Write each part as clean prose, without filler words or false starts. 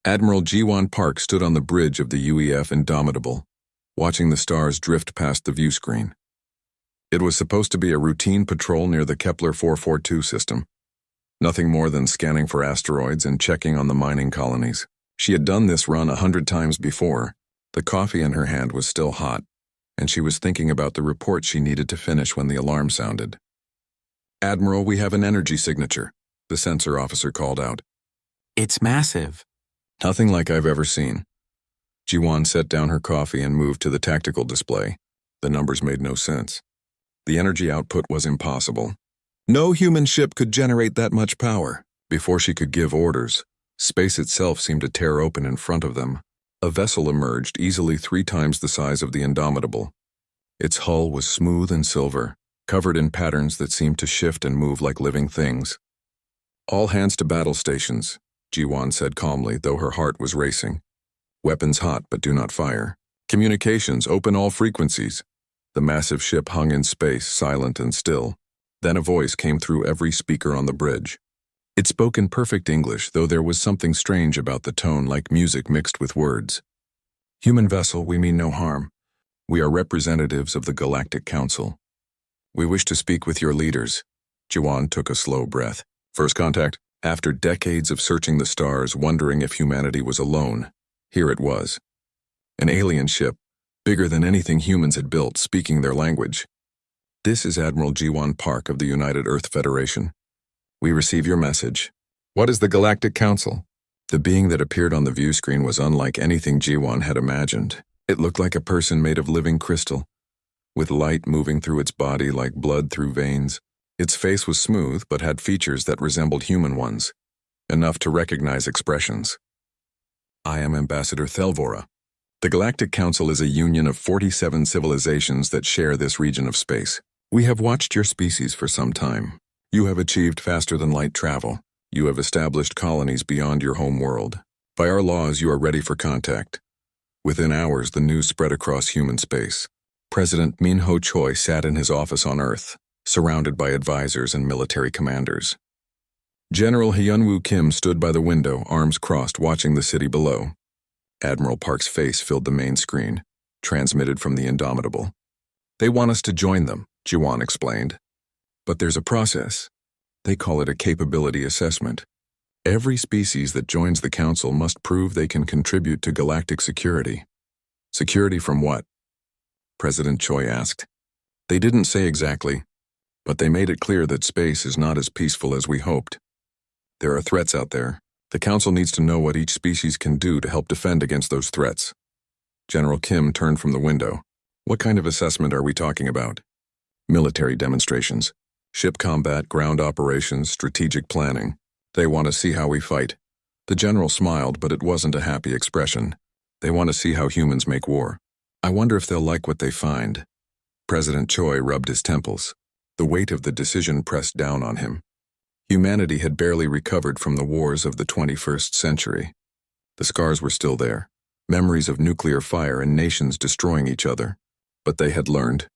Admiral Jiwan Park stood on the bridge of the UEF Indomitable, watching the stars drift past the view screen. It was supposed to be a routine patrol near the Kepler 442 system. Nothing more than scanning for asteroids and checking on the mining colonies. She had done this run 100 times before. The coffee in her hand was still hot, and she was thinking about the report she needed to finish when the alarm sounded. "Admiral, we have an energy signature," the sensor officer called out. "It's massive." "Nothing like I've ever seen." Jiwan set down her coffee and moved to the tactical display. The numbers made no sense. The energy output was impossible. No human ship could generate that much power. Before she could give orders, space itself seemed to tear open in front of them. A vessel emerged easily 3 times the size of the Indomitable. Its hull was smooth and silver, covered in patterns that seemed to shift and move like living things. "All hands to battle stations," Jiwan said calmly, though her heart was racing. "Weapons hot, but do not fire. Communications, open all frequencies." The massive ship hung in space, silent and still. Then a voice came through every speaker on the bridge. It spoke in perfect English, though there was something strange about the tone, like music mixed with words. "Human vessel, we mean no harm. We are representatives of the Galactic Council. We wish to speak with your leaders." Jiwan took a slow breath. "First contact?" After decades of searching the stars, wondering if humanity was alone, here it was. An alien ship, bigger than anything humans had built, speaking their language. "This is Admiral Jiwan Park of the United Earth Federation. We receive your message." "What is the Galactic Council?" The being that appeared on the view screen was unlike anything Jiwan had imagined. It looked like a person made of living crystal, with light moving through its body like blood through veins. Its face was smooth, but had features that resembled human ones, enough to recognize expressions. "I am Ambassador Thelvora. The Galactic Council is a union of 47 civilizations that share this region of space. We have watched your species for some time. You have achieved faster-than-light travel. You have established colonies beyond your home world. By our laws, you are ready for contact." Within hours, the news spread across human space. President Min Ho Choi sat in his office on Earth, surrounded by advisors and military commanders. General Hyunwoo Kim stood by the window, arms crossed, watching the city below. Admiral Park's face filled the main screen, transmitted from the Indomitable. "They want us to join them," Jiwan explained. "But there's a process. They call it a capability assessment. Every species that joins the Council must prove they can contribute to galactic security." "Security from what?" President Choi asked. "They didn't say exactly, but they made it clear that space is not as peaceful as we hoped. There are threats out there. The Council needs to know what each species can do to help defend against those threats." General Kim turned from the window. "What kind of assessment are we talking about?" "Military demonstrations. Ship combat, ground operations, strategic planning. They want to see how we fight." The general smiled, but it wasn't a happy expression. "They want to see how humans make war. I wonder if they'll like what they find." President Choi rubbed his temples. The weight of the decision pressed down on him. Humanity had barely recovered from the wars of the 21st century. The scars were still there, memories of nuclear fire and nations destroying each other. But they had learned.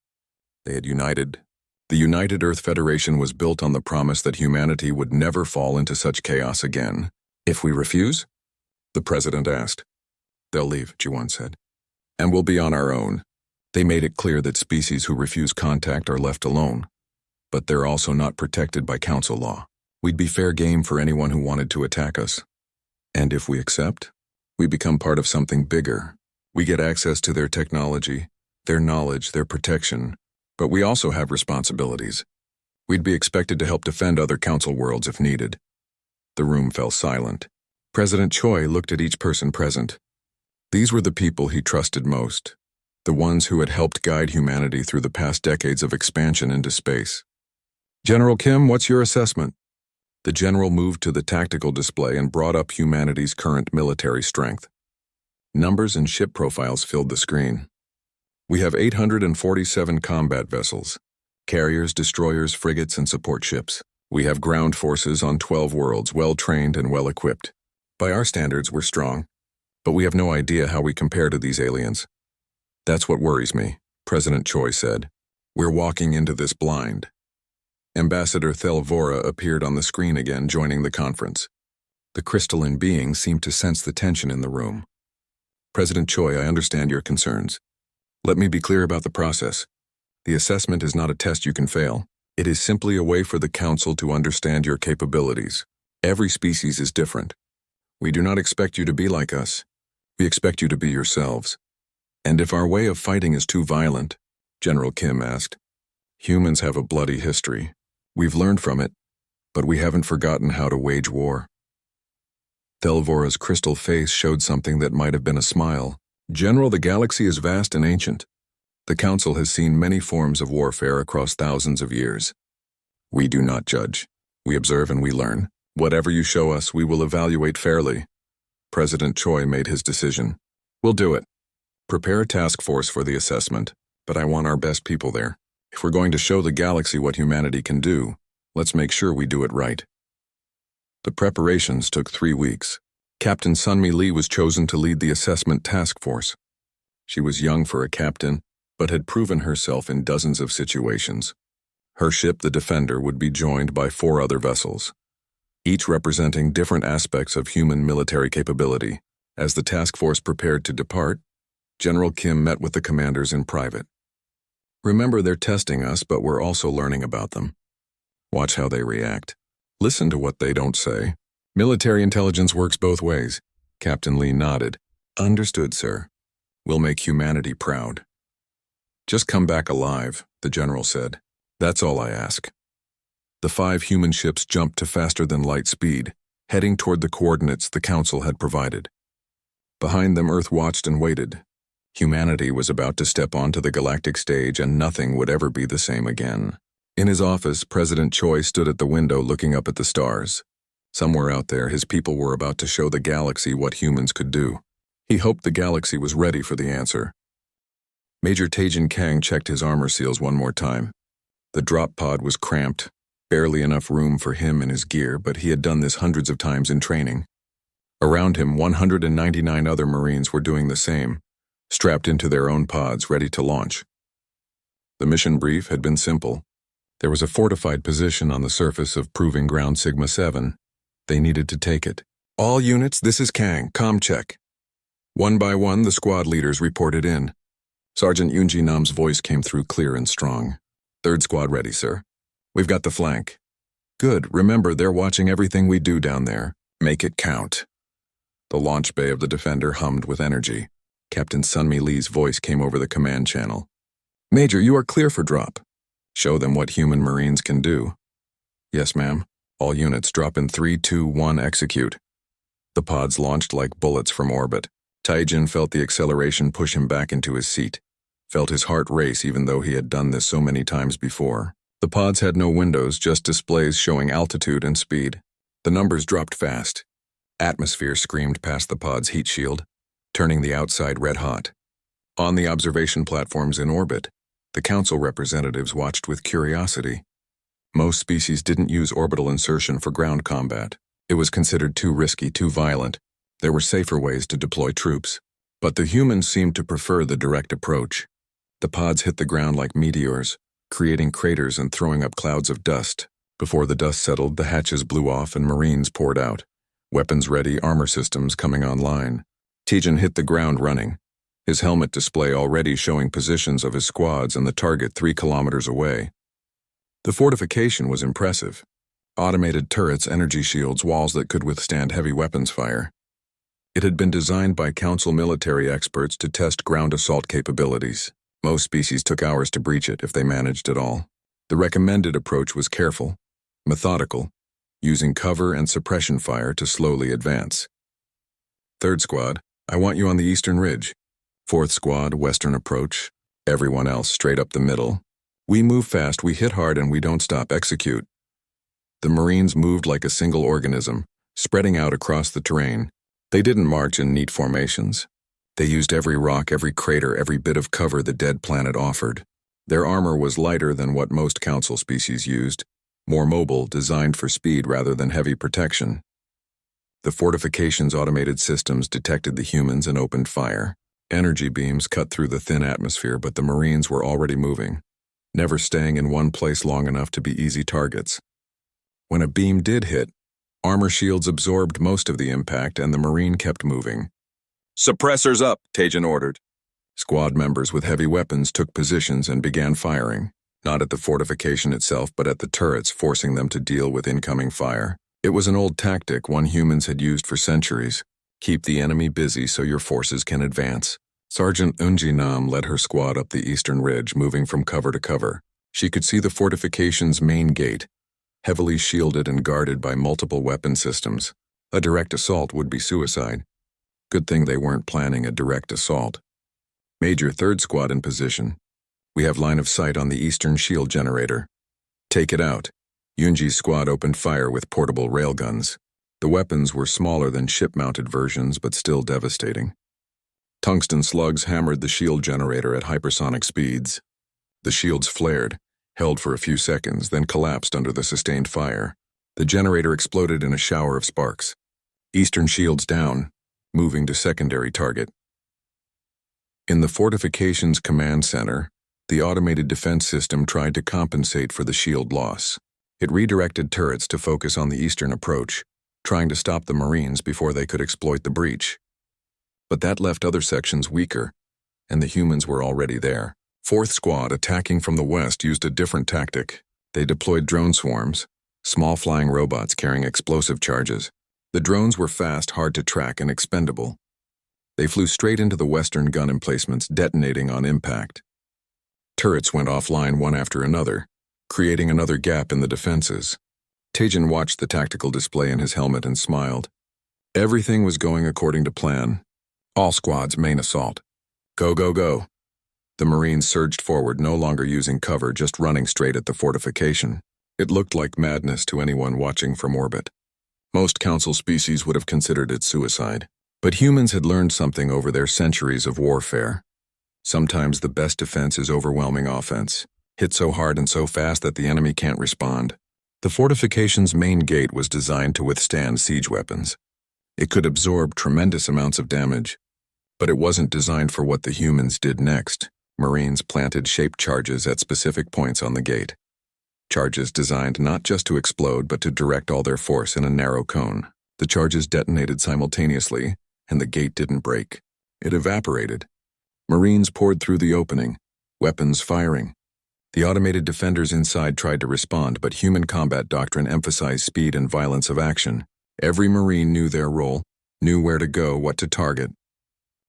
They had united. The United Earth Federation was built on the promise that humanity would never fall into such chaos again. "If we refuse?" the president asked. "They'll leave," Jiwan said. "And we'll be on our own." They made it clear that species who refuse contact are left alone. But they're also not protected by Council law. We'd be fair game for anyone who wanted to attack us. And if we accept, we become part of something bigger. We get access to their technology, their knowledge, their protection, but we also have responsibilities. We'd be expected to help defend other Council worlds if needed. The room fell silent. President Choi looked at each person present. These were the people he trusted most, the ones who had helped guide humanity through the past decades of expansion into space. "General Kim, what's your assessment?" The general moved to the tactical display and brought up humanity's current military strength. Numbers and ship profiles filled the screen. "We have 847 combat vessels, carriers, destroyers, frigates, and support ships. We have ground forces on 12 worlds, well-trained and well-equipped. By our standards, we're strong, but we have no idea how we compare to these aliens. That's what worries me," President Choi said. "We're walking into this blind." Ambassador Thelvora appeared on the screen again, joining the conference. The crystalline being seemed to sense the tension in the room. President Choi, I understand your concerns. Let me be clear about the process. The assessment is not a test you can fail. It is simply a way for the Council to understand your capabilities. Every species is different. We do not expect you to be like us. We expect you to be yourselves. And if our way of fighting is too violent, General Kim asked, humans have a bloody history. We've learned from it, but we haven't forgotten how to wage war. Thelvora's crystal face showed something that might have been a smile. General, the galaxy is vast and ancient. The Council has seen many forms of warfare across thousands of years. We do not judge. We observe and we learn. Whatever you show us, we will evaluate fairly. President Choi made his decision. We'll do it. Prepare a task force for the assessment, but I want our best people there. If we're going to show the galaxy what humanity can do, let's make sure we do it right. The preparations took 3 weeks. Captain Sunmi Lee was chosen to lead the assessment task force. She was young for a captain, but had proven herself in dozens of situations. Her ship, the Defender, would be joined by 4 other vessels, each representing different aspects of human military capability. As the task force prepared to depart, General Kim met with the commanders in private. Remember, they're testing us, but we're also learning about them. Watch how they react. Listen to what they don't say. Military intelligence works both ways. Captain Lee nodded. Understood, sir. We'll make humanity proud. Just come back alive, the general said. That's all I ask. The 5 human ships jumped to faster-than-light speed, heading toward the coordinates the Council had provided. Behind them, Earth watched and waited. Humanity was about to step onto the galactic stage, and nothing would ever be the same again. In his office, President Choi stood at the window looking up at the stars. Somewhere out there, his people were about to show the galaxy what humans could do. He hoped the galaxy was ready for the answer. Major Taejin Kang checked his armor seals one more time. The drop pod was cramped, barely enough room for him and his gear, but he had done this hundreds of times in training. Around him, 199 other Marines were doing the same, strapped into their own pods, ready to launch. The mission brief had been simple. There was a fortified position on the surface of Proving Ground Sigma 7. They needed to take it. All units, this is Kang, comm check. One by one, the squad leaders reported in. Sergeant Yoonji Nam's voice came through clear and strong. 3rd squad ready, sir. We've got the flank. Good, remember they're watching everything we do down there. Make it count. The launch bay of the Defender hummed with energy. Captain Sunmi Lee's voice came over the command channel. Major, you are clear for drop. Show them what human Marines can do. Yes, ma'am. All units drop in 3, 2, 1, execute. The pods launched like bullets from orbit. Taejin felt the acceleration push him back into his seat. Felt his heart race even though he had done this so many times before. The pods had no windows, just displays showing altitude and speed. The numbers dropped fast. Atmosphere screamed past the pod's heat shield, turning the outside red hot. On the observation platforms in orbit, the Council representatives watched with curiosity. Most species didn't use orbital insertion for ground combat. It was considered too risky, too violent. There were safer ways to deploy troops. But the humans seemed to prefer the direct approach. The pods hit the ground like meteors, creating craters and throwing up clouds of dust. Before the dust settled, the hatches blew off and Marines poured out. Weapons-ready armor systems coming online. Taejin hit the ground running, his helmet display already showing positions of his squads and the target 3 kilometers away. The fortification was impressive. Automated turrets, energy shields, walls that could withstand heavy weapons fire. It had been designed by Council military experts to test ground assault capabilities. Most species took hours to breach it if they managed at all. The recommended approach was careful, methodical, using cover and suppression fire to slowly advance. 3rd squad, I want you on the eastern ridge. 4th squad, western approach. Everyone else straight up the middle. We move fast, we hit hard, and we don't stop. Execute. The Marines moved like a single organism, spreading out across the terrain. They didn't march in neat formations. They used every rock, every crater, every bit of cover the dead planet offered. Their armor was lighter than what most Council species used, more mobile, designed for speed rather than heavy protection. The fortification's automated systems detected the humans and opened fire. Energy beams cut through the thin atmosphere, but the Marines were already moving, never staying in one place long enough to be easy targets. When a beam did hit, Armor shields absorbed most of the impact, and the Marine kept moving. "Suppressors up," Tajin ordered. Squad members with heavy weapons took positions and began firing, not at the fortification itself but at the turrets, forcing them to deal with incoming fire. It was an old tactic one humans had used for centuries. Keep the enemy busy so your forces can advance. Sergeant Unji Nam led her squad up the eastern ridge, moving from cover to cover. She could see the fortification's main gate, heavily shielded and guarded by multiple weapon systems. A direct assault would be suicide. Good thing they weren't planning a direct assault. Major, 3rd Squad in position. We have line of sight on the eastern shield generator. Take it out. Yunji's squad opened fire with portable railguns. The weapons were smaller than ship-mounted versions, but still devastating. Tungsten slugs hammered the shield generator at hypersonic speeds. The shields flared, held for a few seconds, then collapsed under the sustained fire. The generator exploded in a shower of sparks. Eastern shields down, moving to secondary target. In the fortification's command center, the automated defense system tried to compensate for the shield loss. It redirected turrets to focus on the eastern approach, trying to stop the Marines before they could exploit the breach. But that left other sections weaker, and the humans were already there. 4th Squad, attacking from the west, used a different tactic. They deployed drone swarms, small flying robots carrying explosive charges. The drones were fast, hard to track, and expendable. They flew straight into the western gun emplacements, detonating on impact. Turrets went offline one after another, creating another gap in the defenses. Tajin watched the tactical display in his helmet and smiled. Everything was going according to plan. All squads, main assault. Go, go, go. The Marines surged forward, no longer using cover, just running straight at the fortification. It looked like madness to anyone watching from orbit. Most Council species would have considered it suicide. But humans had learned something over their centuries of warfare. Sometimes the best defense is overwhelming offense. Hit so hard and so fast that the enemy can't respond. The fortification's main gate was designed to withstand siege weapons. It could absorb tremendous amounts of damage. But it wasn't designed for what the humans did next. Marines planted shaped charges at specific points on the gate. Charges designed not just to explode but to direct all their force in a narrow cone. The charges detonated simultaneously, and the gate didn't break. It evaporated. Marines poured through the opening, weapons firing. The automated defenders inside tried to respond, but human combat doctrine emphasized speed and violence of action. Every Marine knew their role, knew where to go, what to target.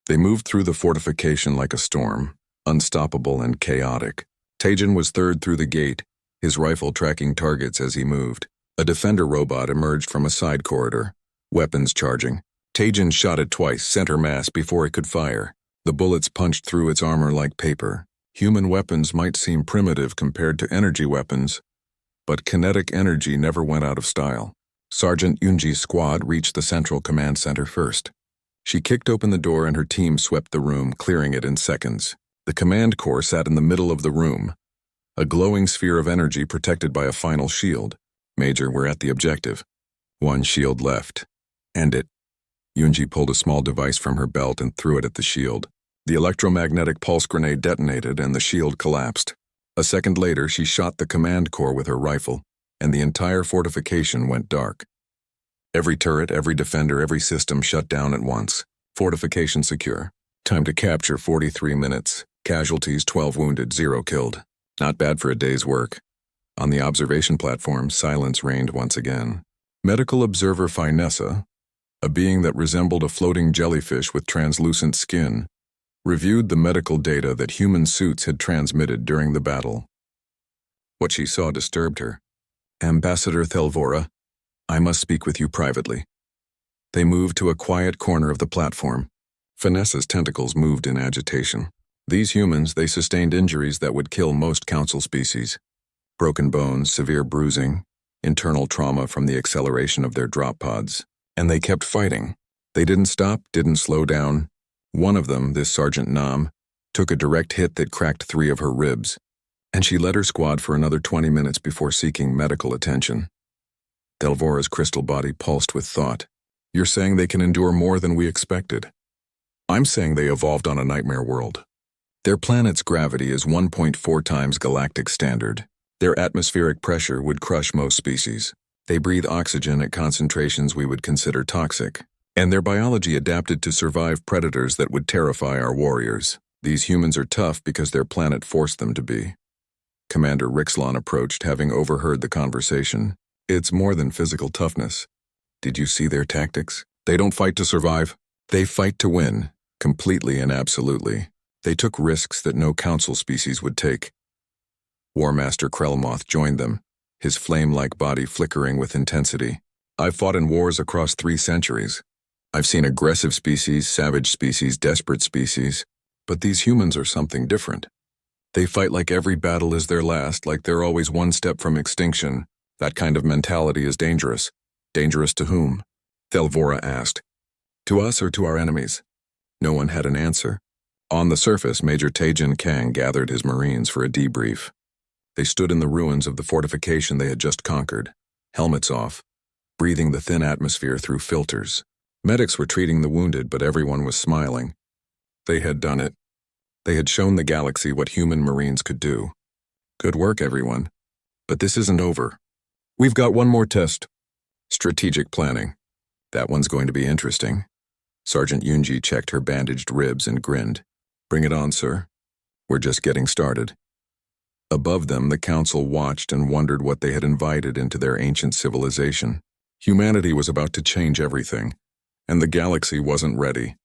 They moved through the fortification like a storm, unstoppable and chaotic. Tajin was 3rd through the gate, his rifle tracking targets as he moved. A defender robot emerged from a side corridor, weapons charging. Tajin shot it twice, center mass, before it could fire. The bullets punched through its armor like paper. Human weapons might seem primitive compared to energy weapons, but kinetic energy never went out of style. Sergeant Yunji's squad reached the central command center first. She kicked open the door and her team swept the room, clearing it in seconds. The command core sat in the middle of the room, a glowing sphere of energy protected by a final shield. Major, we're at the objective. One shield left. End it. Yunji pulled a small device from her belt and threw it at the shield. The electromagnetic pulse grenade detonated and the shield collapsed. A second later, she shot the command core with her rifle, and the entire fortification went dark. Every turret, every defender, every system shut down at once. Fortification secure. Time to capture 43 minutes. Casualties 12 wounded, 0 killed. Not bad for a day's work. On the observation platform, silence reigned once again. Medical observer Finessa, a being that resembled a floating jellyfish with translucent skin, reviewed the medical data that human suits had transmitted during the battle. What she saw disturbed her. Ambassador Thelvora, I must speak with you privately. They moved to a quiet corner of the platform. Finessa's tentacles moved in agitation. These humans, they sustained injuries that would kill most Council species. Broken bones, severe bruising, internal trauma from the acceleration of their drop pods. And they kept fighting. They didn't stop, didn't slow down. One of them, this Sergeant Nam, took a direct hit that cracked 3 of her ribs, and she led her squad for another 20 minutes before seeking medical attention. Delvora's crystal body pulsed with thought. You're saying they can endure more than we expected? I'm saying they evolved on a nightmare world. Their planet's gravity is 1.4 times galactic standard. Their atmospheric pressure would crush most species. They breathe oxygen at concentrations we would consider toxic, and their biology adapted to survive predators that would terrify our warriors. These humans are tough because their planet forced them to be. Commander Rixlon approached, having overheard the conversation. It's more than physical toughness. Did you see their tactics? They don't fight to survive. They fight to win, completely and absolutely. They took risks that no council species would take. War Master Krelmoth joined them, his flame-like body flickering with intensity. I've fought in wars across 3 centuries. I've seen aggressive species, savage species, desperate species, but these humans are something different. They fight like every battle is their last, like they're always one step from extinction. That kind of mentality is dangerous. Dangerous to whom? Thelvora asked. To us or to our enemies? No one had an answer. On the surface, Major Taejin Kang gathered his Marines for a debrief. They stood in the ruins of the fortification they had just conquered, helmets off, breathing the thin atmosphere through filters. Medics were treating the wounded, but everyone was smiling. They had done it. They had shown the galaxy what human Marines could do. Good work, everyone. But this isn't over. We've got one more test. Strategic planning. That one's going to be interesting. Sergeant Yunji checked her bandaged ribs and grinned. Bring it on, sir. We're just getting started. Above them, the council watched and wondered what they had invited into their ancient civilization. Humanity was about to change everything, and the galaxy wasn't ready.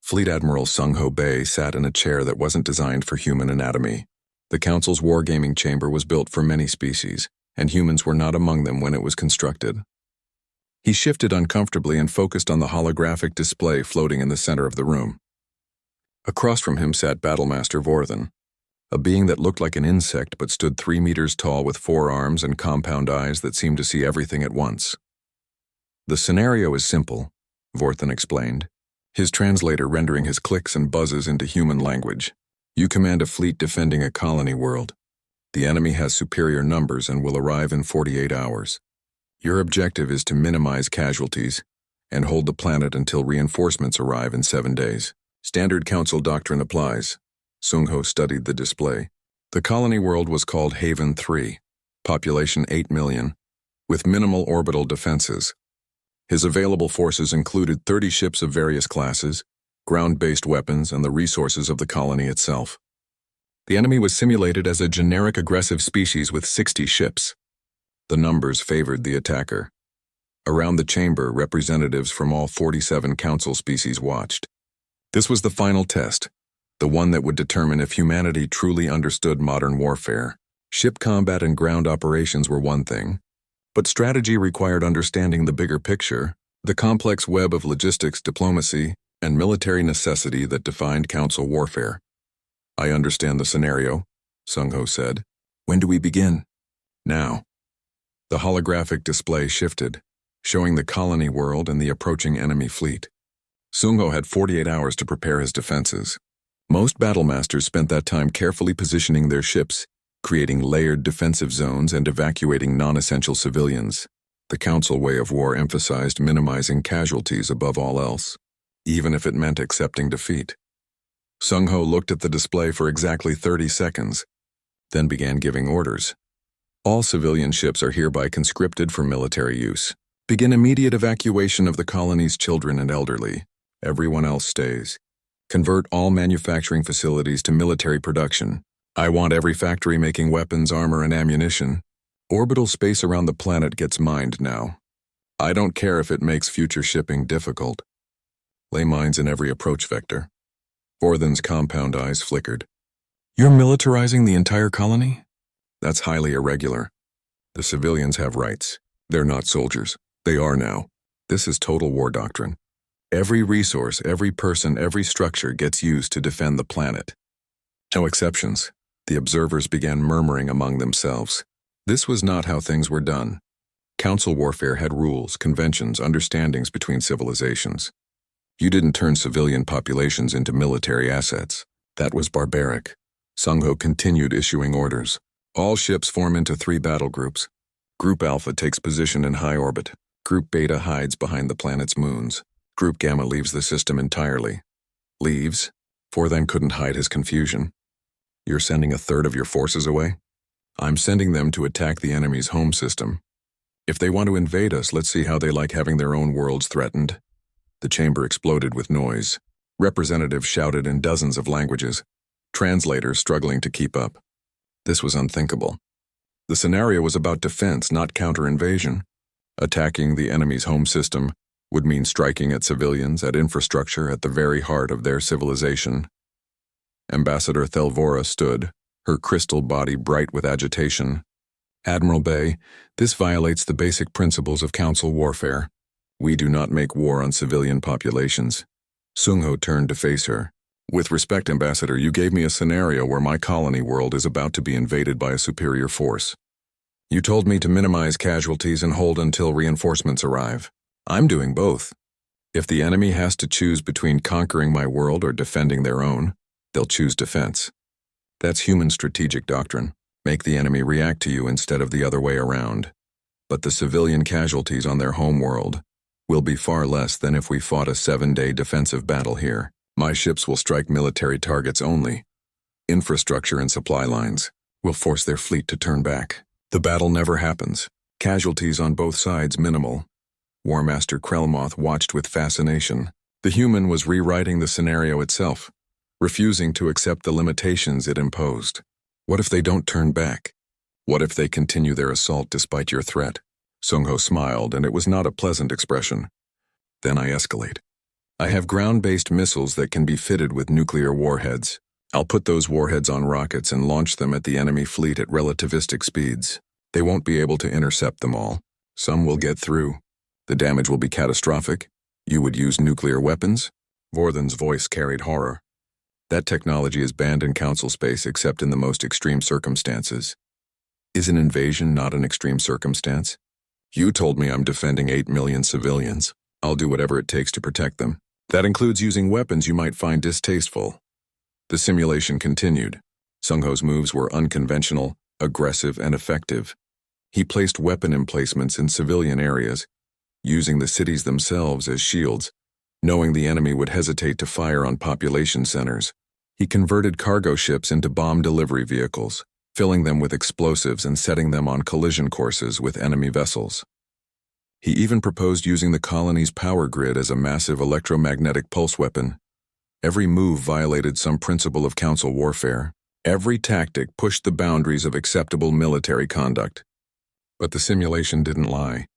Fleet Admiral Sung-Ho Bei sat in a chair that wasn't designed for human anatomy. The council's wargaming chamber was built for many species, and humans were not among them when it was constructed. He shifted uncomfortably and focused on the holographic display floating in the center of the room. Across from him sat Battlemaster Vorthen, a being that looked like an insect but stood 3 meters tall with 4 arms and compound eyes that seemed to see everything at once. The scenario is simple, Vorthen explained, his translator rendering his clicks and buzzes into human language. You command a fleet defending a colony world. The enemy has superior numbers and will arrive in 48 hours. Your objective is to minimize casualties and hold the planet until reinforcements arrive in 7 days. Standard Council doctrine applies. Sung-Ho studied the display. The colony world was called Haven 3, population 8 million, with minimal orbital defenses. His available forces included 30 ships of various classes, ground-based weapons, and the resources of the colony itself. The enemy was simulated as a generic aggressive species with 60 ships. The numbers favored the attacker. Around the chamber, representatives from all 47 council species watched. This was the final test, the one that would determine if humanity truly understood modern warfare. Ship combat and ground operations were one thing, but strategy required understanding the bigger picture, the complex web of logistics, diplomacy, and military necessity that defined council warfare. I understand the scenario, Sung-Ho said. When do we begin? Now. The holographic display shifted, showing the colony world and the approaching enemy fleet. Sung-Ho had 48 hours to prepare his defenses. Most battlemasters spent that time carefully positioning their ships, creating layered defensive zones and evacuating non-essential civilians. The council way of war emphasized minimizing casualties above all else, even if it meant accepting defeat. Sung-Ho looked at the display for exactly 30 seconds, then began giving orders. All civilian ships are hereby conscripted for military use. Begin immediate evacuation of the colony's children and elderly. Everyone else stays. Convert all manufacturing facilities to military production. I want every factory making weapons, armor, and ammunition. Orbital space around the planet gets mined now. I don't care if it makes future shipping difficult. Lay mines in every approach vector. Vorthen's compound eyes flickered. You're militarizing the entire colony? That's highly irregular. The civilians have rights. They're not soldiers. They are now. This is total war doctrine. Every resource, every person, every structure gets used to defend the planet. No exceptions. The observers began murmuring among themselves. This was not how things were done. Council warfare had rules, conventions, understandings between civilizations. You didn't turn civilian populations into military assets. That was barbaric. Sung-Ho continued issuing orders. All ships form into 3 battle groups. Group Alpha takes position in high orbit. Group Beta hides behind the planet's moons. Group Gamma leaves the system entirely. Leaves? Vorthen couldn't hide his confusion. You're sending 1/3 of your forces away? I'm sending them to attack the enemy's home system. If they want to invade us, let's see how they like having their own worlds threatened. The chamber exploded with noise. Representatives shouted in dozens of languages, translators struggling to keep up. This was unthinkable. The scenario was about defense, not counter-invasion. Attacking the enemy's home system would mean striking at civilians, at infrastructure, at the very heart of their civilization. Ambassador Thelvora stood, her crystal body bright with agitation. Admiral Bay, this violates the basic principles of council warfare. We do not make war on civilian populations. Sungho turned to face her. With respect, Ambassador, you gave me a scenario where my colony world is about to be invaded by a superior force. You told me to minimize casualties and hold until reinforcements arrive. I'm doing both. If the enemy has to choose between conquering my world or defending their own, they'll choose defense. That's human strategic doctrine. Make the enemy react to you instead of the other way around. But the civilian casualties on their home world will be far less than if we fought a 7-day defensive battle here. My ships will strike military targets only. Infrastructure and supply lines will force their fleet to turn back. The battle never happens. Casualties on both sides minimal. War Master Krelmoth watched with fascination. The human was rewriting the scenario itself, refusing to accept the limitations it imposed. What if they don't turn back? What if they continue their assault despite your threat? Sungho smiled, and it was not a pleasant expression. Then I escalate. I have ground-based missiles that can be fitted with nuclear warheads. I'll put those warheads on rockets and launch them at the enemy fleet at relativistic speeds. They won't be able to intercept them all. Some will get through. The damage will be catastrophic. You would use nuclear weapons? Vorthan's voice carried horror. That technology is banned in council space except in the most extreme circumstances. Is an invasion not an extreme circumstance? You told me I'm defending 8 million civilians. I'll do whatever it takes to protect them. That includes using weapons you might find distasteful. The simulation continued. Sungho's moves were unconventional, aggressive, and effective. He placed weapon emplacements in civilian areas, using the cities themselves as shields, knowing the enemy would hesitate to fire on population centers. He converted cargo ships into bomb delivery vehicles, filling them with explosives and setting them on collision courses with enemy vessels. He even proposed using the colony's power grid as a massive electromagnetic pulse weapon. Every move violated some principle of council warfare. Every tactic pushed the boundaries of acceptable military conduct. But the simulation didn't lie.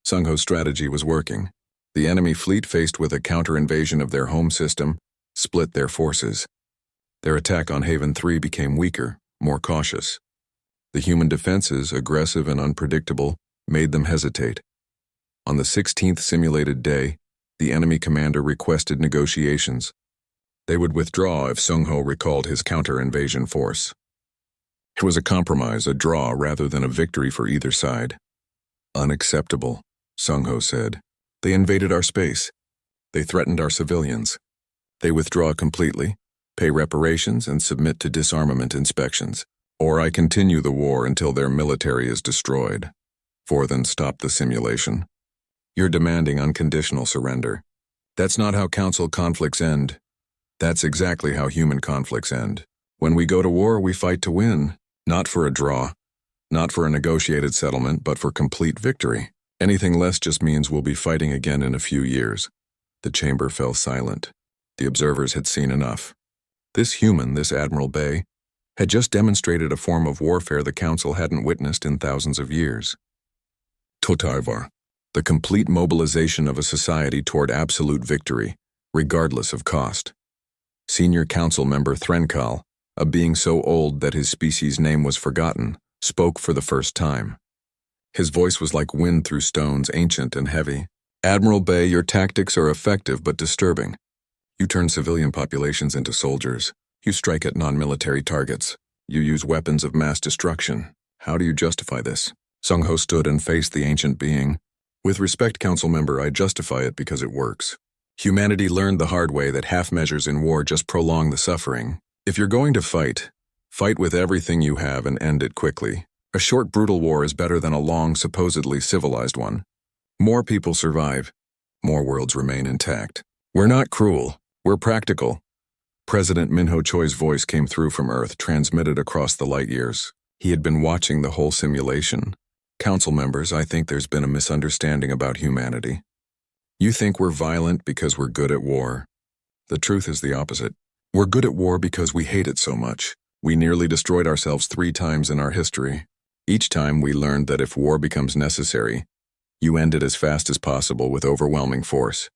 Sungho's strategy was working. The enemy fleet, faced with a counter-invasion of their home system, split their forces. Their attack on Haven 3 became weaker, more cautious. The human defenses, aggressive and unpredictable, made them hesitate. On the 16th simulated day, the enemy commander requested negotiations. They would withdraw if Sungho recalled his counter-invasion force. It was a compromise, a draw rather than a victory for either side. Unacceptable, Sungho said. They invaded our space. They threatened our civilians. They withdraw completely, pay reparations, and submit to disarmament inspections. Or I continue the war until their military is destroyed. Vorthan stopped the simulation. You're demanding unconditional surrender. That's not how council conflicts end. That's exactly how human conflicts end. When we go to war, we fight to win, not for a draw, not for a negotiated settlement, but for complete victory. Anything less just means we'll be fighting again in a few years. The chamber fell silent. The observers had seen enough. This human, this Admiral Bay, had just demonstrated a form of warfare the council hadn't witnessed in thousands of years. Totarvar, the complete mobilization of a society toward absolute victory, regardless of cost. Senior council member Threnkal, a being so old that his species' name was forgotten, spoke for the first time. His voice was like wind through stones, ancient and heavy. Admiral Bay, your tactics are effective but disturbing. You turn civilian populations into soldiers. You strike at non-military targets. You use weapons of mass destruction. How do you justify this? Sungho stood and faced the ancient being. With respect, council member, I justify it because it works. Humanity learned the hard way that half measures in war just prolong the suffering. If you're going to fight, fight with everything you have and end it quickly. A short, brutal war is better than a long, supposedly civilized one. More people survive. More worlds remain intact. We're not cruel. We're practical. President Minho Choi's voice came through from Earth, transmitted across the light years. He had been watching the whole simulation. Council members, I think there's been a misunderstanding about humanity. You think we're violent because we're good at war. The truth is the opposite. We're good at war because we hate it so much. We nearly destroyed ourselves 3 times in our history. Each time we learned that if war becomes necessary, you end it as fast as possible with overwhelming force.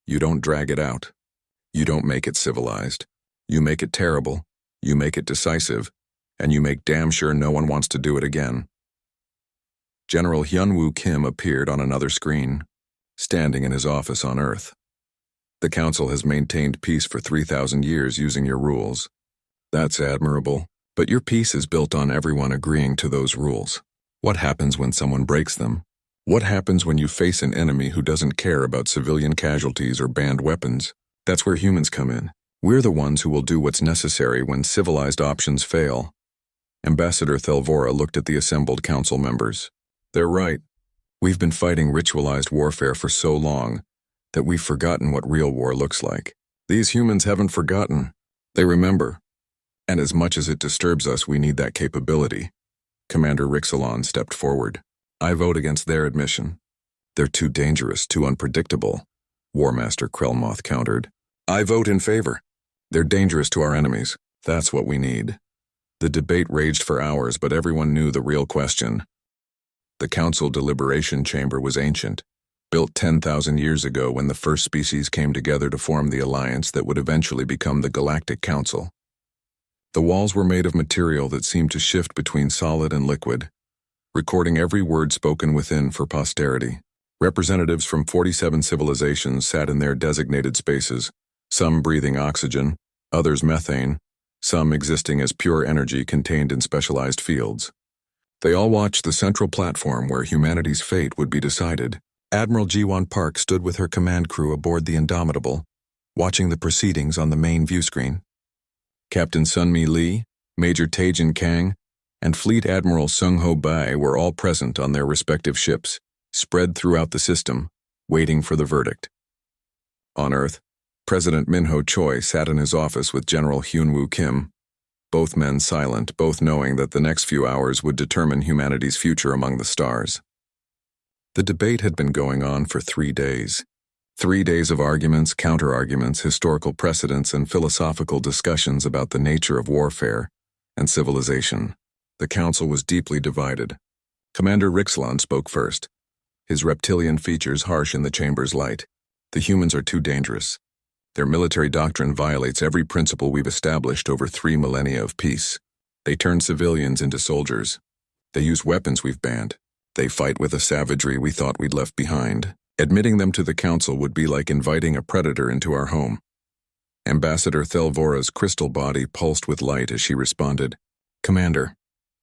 You don't drag it out. You don't make it civilized. You make it terrible. You make it decisive. And you make damn sure no one wants to do it again. General Hyunwoo Kim appeared on another screen, standing in his office on Earth. The Council has maintained peace for 3,000 years using your rules. That's admirable, but your peace is built on everyone agreeing to those rules. What happens when someone breaks them? What happens when you face an enemy who doesn't care about civilian casualties or banned weapons? That's where humans come in. We're the ones who will do what's necessary when civilized options fail. Ambassador Thelvora looked at the assembled council members. They're right. We've been fighting ritualized warfare for so long that we've forgotten what real war looks like. These humans haven't forgotten. They remember. And as much as it disturbs us, we need that capability. Commander Rixalon stepped forward. I vote against their admission. They're too dangerous, too unpredictable, War Master Krellmoth countered. I vote in favor. They're dangerous to our enemies. That's what we need. The debate raged for hours, but everyone knew the real question. The council deliberation chamber was ancient, built 10,000 years ago when the first species came together to form the alliance that would eventually become the Galactic Council. The walls were made of material that seemed to shift between solid and liquid, recording every word spoken within for posterity. Representatives from 47 civilizations sat in their designated spaces, some breathing oxygen, others methane, some existing as pure energy contained in specialized fields. They all watched the central platform where humanity's fate would be decided. Admiral Jiwon Park stood with her command crew aboard the Indomitable, watching the proceedings on the main view screen. Captain Sunmi Lee, Major Taejin Kang, and Fleet Admiral Sung-Ho Bai were all present on their respective ships, spread throughout the system, waiting for the verdict. On Earth, President Min-ho Choi sat in his office with General Hyunwoo Kim, both men silent, both knowing that the next few hours would determine humanity's future among the stars. The debate had been going on for 3 days. 3 days of arguments, counter-arguments, historical precedents, and philosophical discussions about the nature of warfare and civilization. The council was deeply divided. Commander Rixalon spoke first, his reptilian features harsh in the chamber's light. The humans are too dangerous. Their military doctrine violates every principle we've established over 3 millennia of peace. They turn civilians into soldiers. They use weapons we've banned. They fight with a savagery we thought we'd left behind. Admitting them to the council would be like inviting a predator into our home. Ambassador Thelvora's crystal body pulsed with light as she responded, Commander,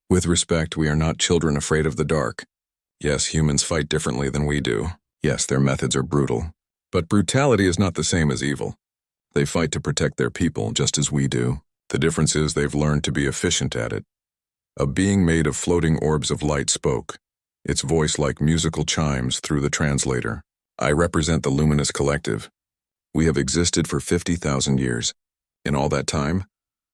with respect, we are not children afraid of the dark. Yes, humans fight differently than we do. Yes, their methods are brutal. But brutality is not the same as evil. They fight to protect their people just as we do. The difference is they've learned to be efficient at it. A being made of floating orbs of light spoke, its voice like musical chimes through the translator. I represent the Luminous Collective. We have existed for 50,000 years. In all that time,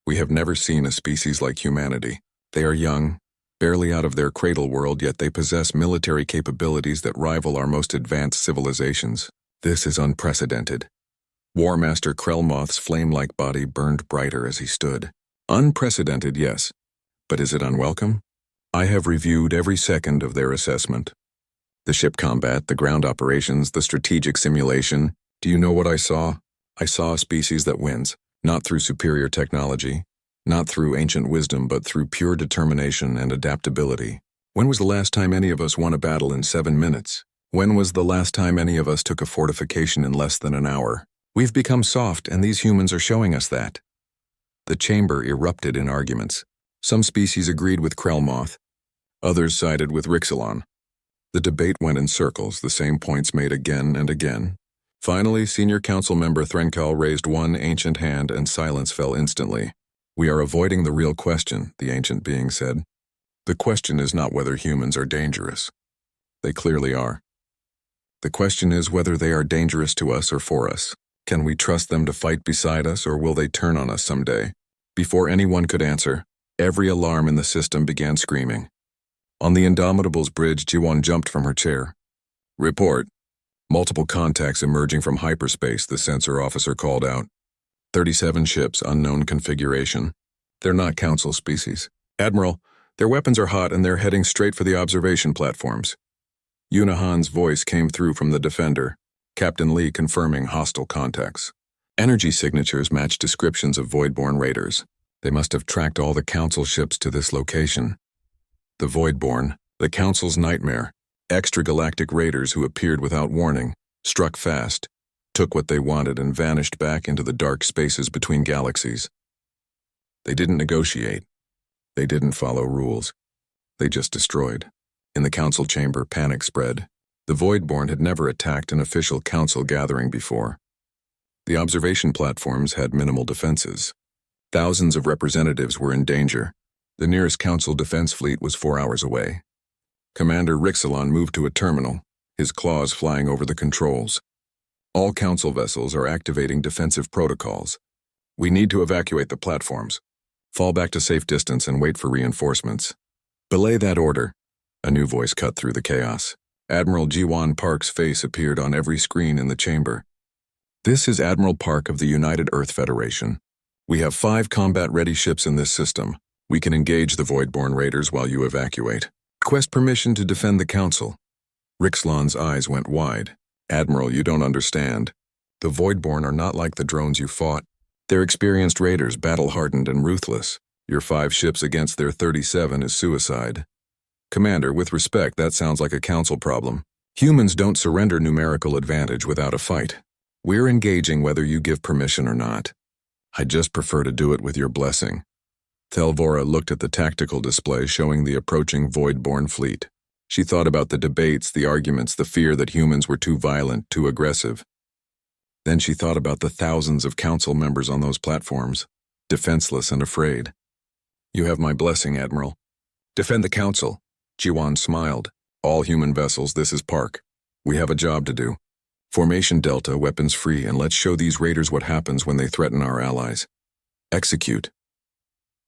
we have never seen a species like humanity. They are young, barely out of their cradle world, yet they possess military capabilities that rival our most advanced civilizations. This is unprecedented. War Master Krellmoth's flame-like body burned brighter as he stood. Unprecedented, yes. But is it unwelcome? I have reviewed every second of their assessment. The ship combat, the ground operations, the strategic simulation. Do you know what I saw? I saw a species that wins, not through superior technology, not through ancient wisdom, but through pure determination and adaptability. When was the last time any of us won a battle in 7 minutes? When was the last time any of us took a fortification in less than an hour? We've become soft, and these humans are showing us that. The chamber erupted in arguments. Some species agreed with Krellmoth. Others sided with Rixalon. The debate went in circles, the same points made again and again. Finally, Senior Council Member Threnkal raised one ancient hand and silence fell instantly. We are avoiding the real question, the ancient being said. The question is not whether humans are dangerous. They clearly are. The question is whether they are dangerous to us or for us. Can we trust them to fight beside us, or will they turn on us someday? Before anyone could answer, every alarm in the system began screaming. On the Indomitable's bridge, Jiwon jumped from her chair. Report. Multiple contacts emerging from hyperspace, the sensor officer called out. 37 ships, unknown configuration. They're not Council species. Admiral, their weapons are hot and they're heading straight for the observation platforms. Yuna Han's voice came through from the Defender, Captain Lee confirming hostile contacts. Energy signatures matched descriptions of Voidborn raiders. They must have tracked all the Council ships to this location. The Voidborn, the Council's nightmare, extragalactic raiders who appeared without warning, struck fast, took what they wanted and vanished back into the dark spaces between galaxies. They didn't negotiate. They didn't follow rules. They just destroyed. In the Council chamber, panic spread. The Voidborn had never attacked an official Council gathering before. The observation platforms had minimal defenses. Thousands of representatives were in danger. The nearest Council defense fleet was 4 hours away. Commander Rixilon moved to a terminal, his claws flying over the controls. All Council vessels are activating defensive protocols. We need to evacuate the platforms. Fall back to safe distance and wait for reinforcements. Belay that order. A new voice cut through the chaos. Admiral Jiwon Park's face appeared on every screen in the chamber. This is Admiral Park of the United Earth Federation. We have 5 combat-ready ships in this system. We can engage the Voidborn raiders while you evacuate. Request permission to defend the Council. Rixilon's eyes went wide. Admiral, you don't understand. The Voidborn are not like the drones you fought. They're experienced raiders, battle-hardened and ruthless. Your 5 ships against their 37 is suicide. Commander, with respect, that sounds like a Council problem. Humans don't surrender numerical advantage without a fight. We're engaging whether you give permission or not. I'd just prefer to do it with your blessing. Thelvora looked at the tactical display showing the approaching Voidborn fleet. She thought about the debates, the arguments, the fear that humans were too violent, too aggressive. Then she thought about the thousands of Council members on those platforms, defenseless and afraid. You have my blessing, Admiral. Defend the Council. Jiwon smiled. All human vessels, this is Park. We have a job to do. Formation Delta, weapons free, and let's show these raiders what happens when they threaten our allies. Execute.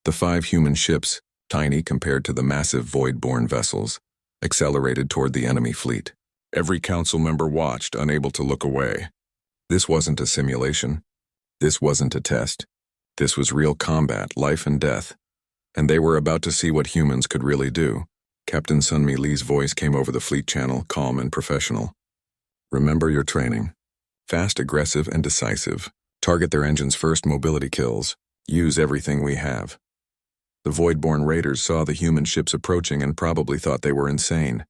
The 5 human ships, tiny compared to the massive Voidborn vessels, accelerated toward the enemy fleet. Every Council member watched, unable to look away. This wasn't a simulation. This wasn't a test. This was real combat, life and death. And they were about to see what humans could really do. Captain Sunmi Lee's voice came over the fleet channel, calm and professional. Remember your training. Fast, aggressive, and decisive. Target their engines first, mobility kills. Use everything we have. The Voidborn raiders saw the human ships approaching and probably thought they were insane.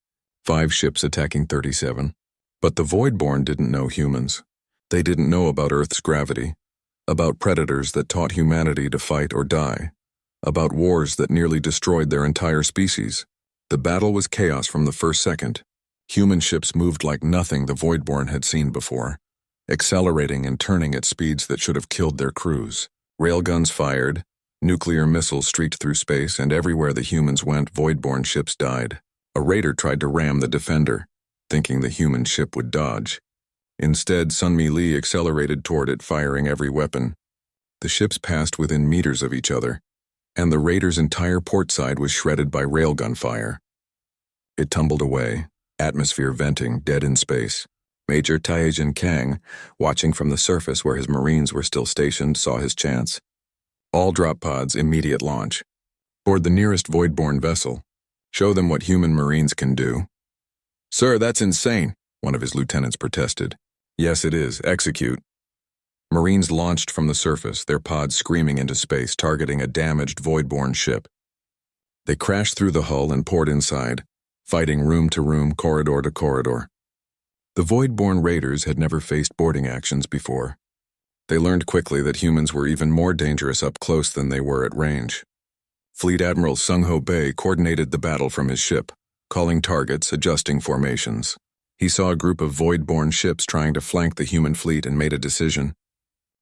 5 ships attacking 37. But the Voidborn didn't know humans. They didn't know about Earth's gravity, about predators that taught humanity to fight or die, about wars that nearly destroyed their entire species. The battle was chaos from the first second. Human ships moved like nothing the Voidborn had seen before, accelerating and turning at speeds that should have killed their crews. Railguns fired, nuclear missiles streaked through space, and everywhere the humans went, Voidborn ships died. A raider tried to ram the Defender, thinking the human ship would dodge. Instead, Sunmi Lee accelerated toward it, firing every weapon. The ships passed within meters of each other, and the raider's entire port side was shredded by railgun fire. It tumbled away, atmosphere venting, dead in space. Major Taejin Kang, watching from the surface where his Marines were still stationed, saw his chance. All drop pods, immediate launch. Board the nearest Voidborn vessel. Show them what human Marines can do. Sir, that's insane, one of his lieutenants protested. Yes, it is. Execute. Marines launched from the surface, their pods screaming into space, targeting a damaged Voidborn ship. They crashed through the hull and poured inside, fighting room to room, corridor to corridor. The Voidborn raiders had never faced boarding actions before. They learned quickly that humans were even more dangerous up close than they were at range. Fleet Admiral Sung-Ho Bei coordinated the battle from his ship, calling targets, adjusting formations. He saw a group of Voidborn ships trying to flank the human fleet and made a decision.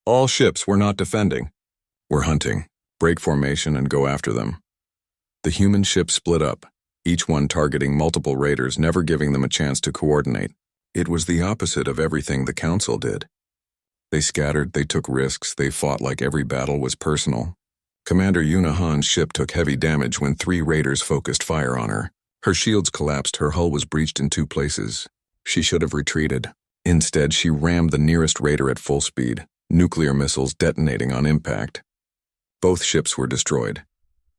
All ships, we're not defending. We're hunting. Break formation and go after them. The human ships split up, each one targeting multiple raiders, never giving them a chance to coordinate. It was the opposite of everything the Council did. They scattered, they took risks, they fought like every battle was personal. Commander Yuna Han's ship took heavy damage when 3 raiders focused fire on her. Her shields collapsed, her hull was breached in 2 places. She should have retreated. Instead, she rammed the nearest raider at full speed, nuclear missiles detonating on impact. Both ships were destroyed,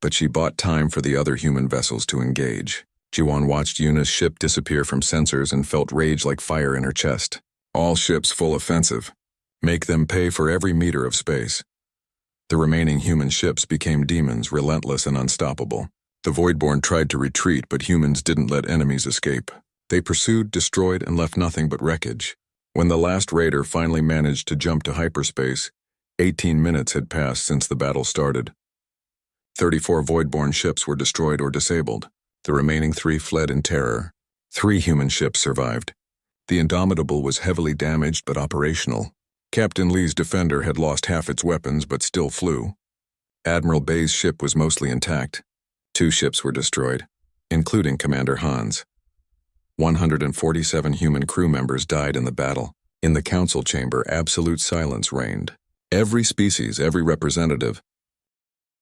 but she bought time for the other human vessels to engage. Jiwon watched Yuna's ship disappear from sensors and felt rage like fire in her chest. All ships full offensive. Make them pay for every meter of space. The remaining human ships became demons, relentless and unstoppable. The Voidborn tried to retreat, but humans didn't let enemies escape. They pursued, destroyed, and left nothing but wreckage. When the last raider finally managed to jump to hyperspace, 18 minutes had passed since the battle started. 34 Voidborn ships were destroyed or disabled. The remaining 3 fled in terror. 3 human ships survived. The Indomitable was heavily damaged but operational. Captain Lee's Defender had lost half its weapons but still flew. Admiral Bay's ship was mostly intact. 2 ships were destroyed, including Commander Han's. 147 human crew members died in the battle. In the council chamber, absolute silence reigned. Every species, every representative,